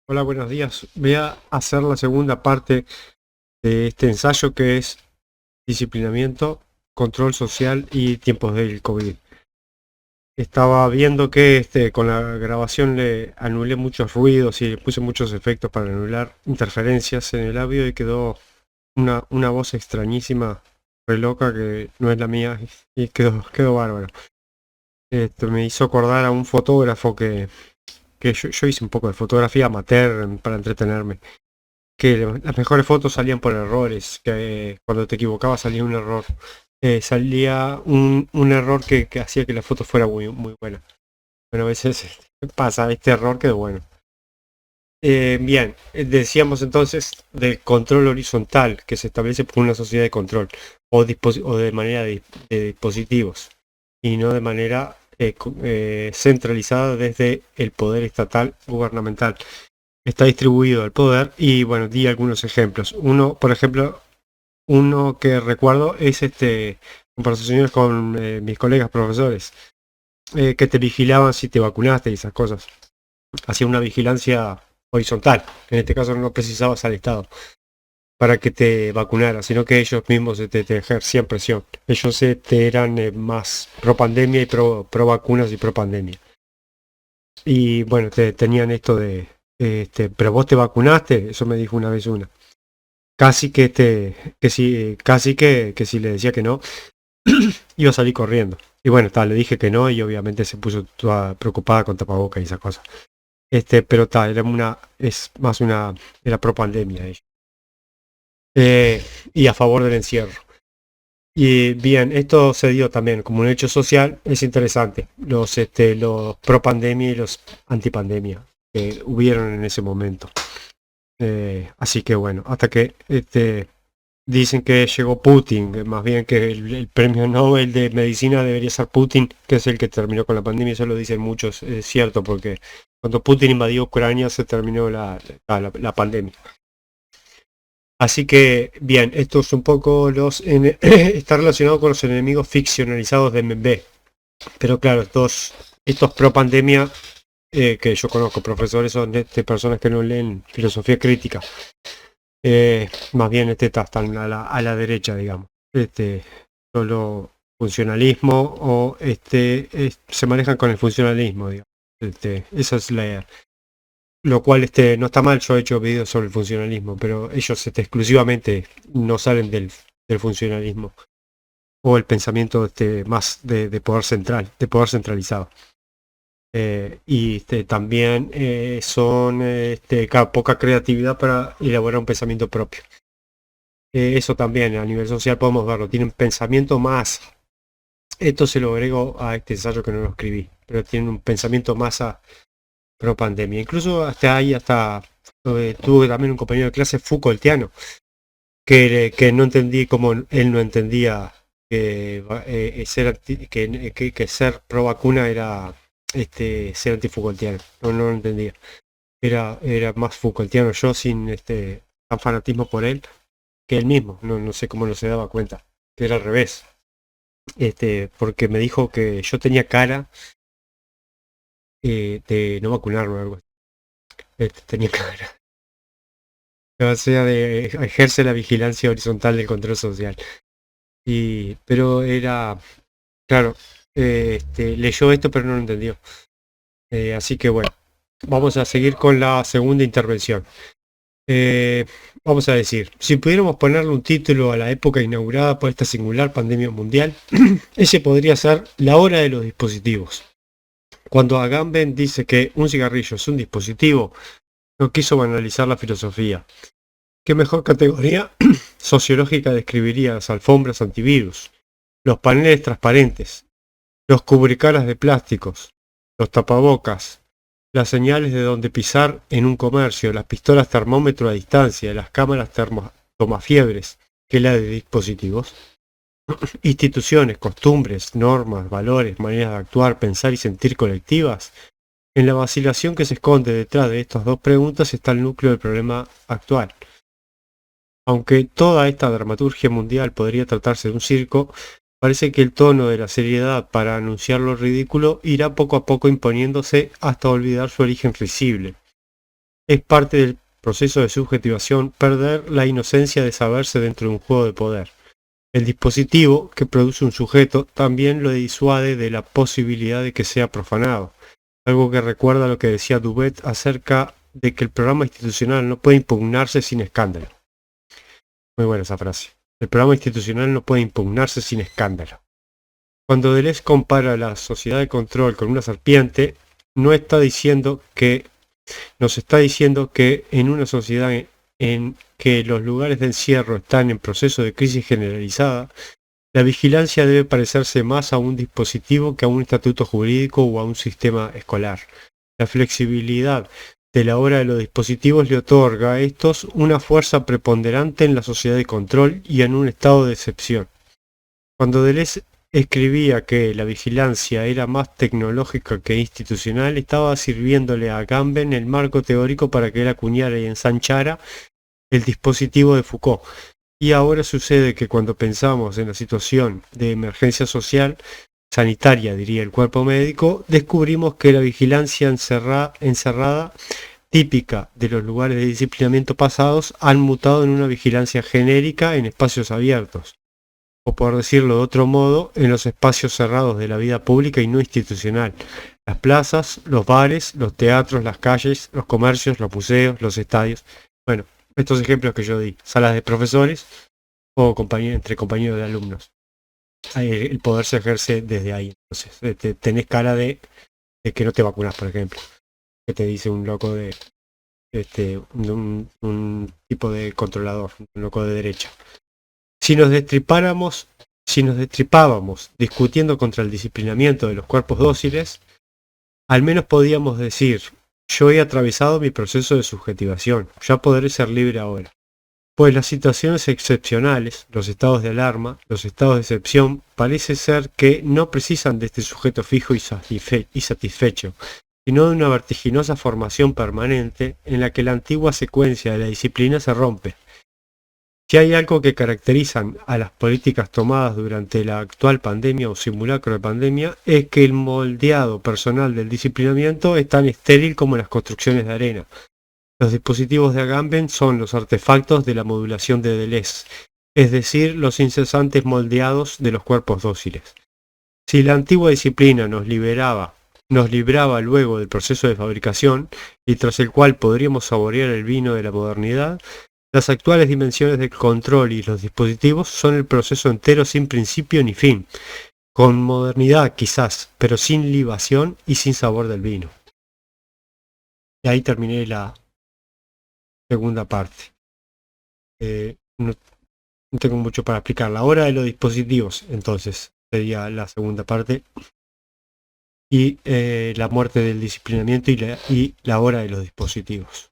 Hola, buenos días. Voy a hacer la segunda parte de este ensayo que es disciplinamiento, control social y tiempos del COVID. Estaba viendo que con la grabación le anulé muchos ruidos y le puse muchos efectos para anular interferencias en el audio y quedó una voz extrañísima, re loca que no es la mía y quedó bárbaro. Me hizo acordar a un fotógrafo que yo hice un poco de fotografía amateur para entretenerme. Que las mejores fotos salían por errores, que cuando te equivocabas salía un error. Salía un error que hacía que la foto fuera muy buena. Bueno, a veces pasa este error que bueno. Bien, decíamos entonces del control horizontal que se establece por una sociedad de control o de manera de dispositivos y no de manera centralizada desde el poder estatal gubernamental. Está distribuido el poder y bueno, di algunos ejemplos. Uno, por ejemplo, uno que recuerdo es conversaciones con mis colegas profesores que te vigilaban si te vacunaste y esas cosas. Hacía una vigilancia horizontal. En este caso no precisabas al Estado para que te vacunara, sino que ellos mismos te ejercían presión. Ellos te eran más pro pandemia y pro vacunas y pro pandemia. Y bueno, tenían esto de, pero vos te vacunaste, eso me dijo una vez una. Casi que sí, casi que si le decía que no, iba a salir corriendo. Y bueno, le dije que no y obviamente se puso toda preocupada con tapabocas y esas cosas. Pero es más era pro pandemia ella. Y a favor del encierro. Y bien, esto se dio también como un hecho social, es interesante. Los pro pandemia y los antipandemia que hubieron en ese momento. Así que bueno, hasta que dicen que llegó Putin, que más bien que el premio Nobel de Medicina debería ser Putin, que es el que terminó con la pandemia. Eso lo dicen muchos, es cierto, porque cuando Putin invadió Ucrania se terminó la pandemia. Así que, bien, esto es un poco está relacionado con los enemigos ficcionalizados de MB. Pero claro, estos pro pandemia que yo conozco, profesores, son personas que no leen filosofía crítica. Más bien están a la derecha, digamos. Solo funcionalismo o se manejan con el funcionalismo, digamos. Esa es lo cual no está mal. Yo he hecho videos sobre el funcionalismo, pero ellos exclusivamente no salen del funcionalismo o el pensamiento más de poder central, de poder centralizado. Y también son poca creatividad para elaborar un pensamiento propio. Eso también a nivel social podemos verlo, tienen pensamiento más, esto se lo agrego a este ensayo que no lo escribí, pero tienen un pensamiento más pro pandemia. Incluso tuve también un compañero de clase Foucaultiano, que no entendí como él no entendía que ser pro vacuna era ser anti-Foucaultiano, no lo entendía. Era más Foucaultiano yo sin tan fanatismo por él que él mismo, no sé cómo no se daba cuenta, que era al revés. Porque me dijo que yo tenía cara de no vacunarme o algo así. Tenía cara. O sea, ejerce la vigilancia horizontal del control social. Pero era, claro, leyó esto pero no lo entendió. Así que bueno, vamos a seguir con la segunda intervención. Eh, Vamos a decir, si pudiéramos ponerle un título a la época inaugurada por esta singular pandemia mundial, ese podría ser La hora de los dispositivos. Cuando Agamben dice que un cigarrillo es un dispositivo, no quiso banalizar la filosofía. ¿Qué mejor categoría sociológica describiría las alfombras antivirus, los paneles transparentes, los cubricaras de plásticos, los tapabocas, las señales de donde pisar en un comercio, las pistolas termómetro a distancia, las cámaras tomafiebres, que la de dispositivos? Instituciones, costumbres, normas, valores, maneras de actuar, pensar y sentir colectivas. En la vacilación que se esconde detrás de estas dos preguntas está el núcleo del problema actual. Aunque toda esta dramaturgia mundial podría tratarse de un circo, parece que el tono de la seriedad para anunciar lo ridículo irá poco a poco imponiéndose hasta olvidar su origen risible. Es parte del proceso de subjetivación perder la inocencia de saberse dentro de un juego de poder. El dispositivo que produce un sujeto también lo disuade de la posibilidad de que sea profanado, algo que recuerda lo que decía Duvet acerca de que el programa institucional no puede impugnarse sin escándalo. Muy buena esa frase. El programa institucional no puede impugnarse sin escándalo. Cuando Deleuze compara la sociedad de control con una serpiente, nos está diciendo que en una sociedad en que los lugares de encierro están en proceso de crisis generalizada, la vigilancia debe parecerse más a un dispositivo que a un estatuto jurídico o a un sistema escolar. La flexibilidad de la obra de los dispositivos le otorga a estos una fuerza preponderante en la sociedad de control y en un estado de excepción. Cuando Deleuze escribía que la vigilancia era más tecnológica que institucional, estaba sirviéndole a Agamben el marco teórico para que él acuñara y ensanchara el dispositivo de Foucault. Y ahora sucede que cuando pensamos en la situación de emergencia social, sanitaria diría el cuerpo médico, descubrimos que la vigilancia encerrada, típica de los lugares de disciplinamiento pasados, han mutado en una vigilancia genérica en espacios abiertos, o por decirlo de otro modo, en los espacios cerrados de la vida pública y no institucional. Las plazas, los bares, los teatros, las calles, los comercios, los museos, los estadios. Bueno, estos ejemplos que yo di, salas de profesores o entre compañeros de alumnos. El poder se ejerce desde ahí. Entonces, tenés cara de que no te vacunas, por ejemplo. Que te dice un loco de un tipo de controlador, un loco de derecha. Si nos destripábamos discutiendo contra el disciplinamiento de los cuerpos dóciles, al menos podíamos decir: yo he atravesado mi proceso de subjetivación, ya podré ser libre ahora. Pues las situaciones excepcionales, los estados de alarma, los estados de excepción, parece ser que no precisan de este sujeto fijo y satisfecho, sino de una vertiginosa formación permanente en la que la antigua secuencia de la disciplina se rompe. Si hay algo que caracterizan a las políticas tomadas durante la actual pandemia o simulacro de pandemia, es que el moldeado personal del disciplinamiento es tan estéril como las construcciones de arena. Los dispositivos de Agamben son los artefactos de la modulación de Deleuze, es decir, los incesantes moldeados de los cuerpos dóciles. Si la antigua disciplina nos libraba luego del proceso de fabricación, y tras el cual podríamos saborear el vino de la modernidad, las actuales dimensiones del control y los dispositivos son el proceso entero sin principio ni fin, con modernidad quizás, pero sin libación y sin sabor del vino. Y ahí terminé la segunda parte. No tengo mucho para explicar. La hora de los dispositivos, entonces, sería la segunda parte. Y la muerte del disciplinamiento y la hora de los dispositivos.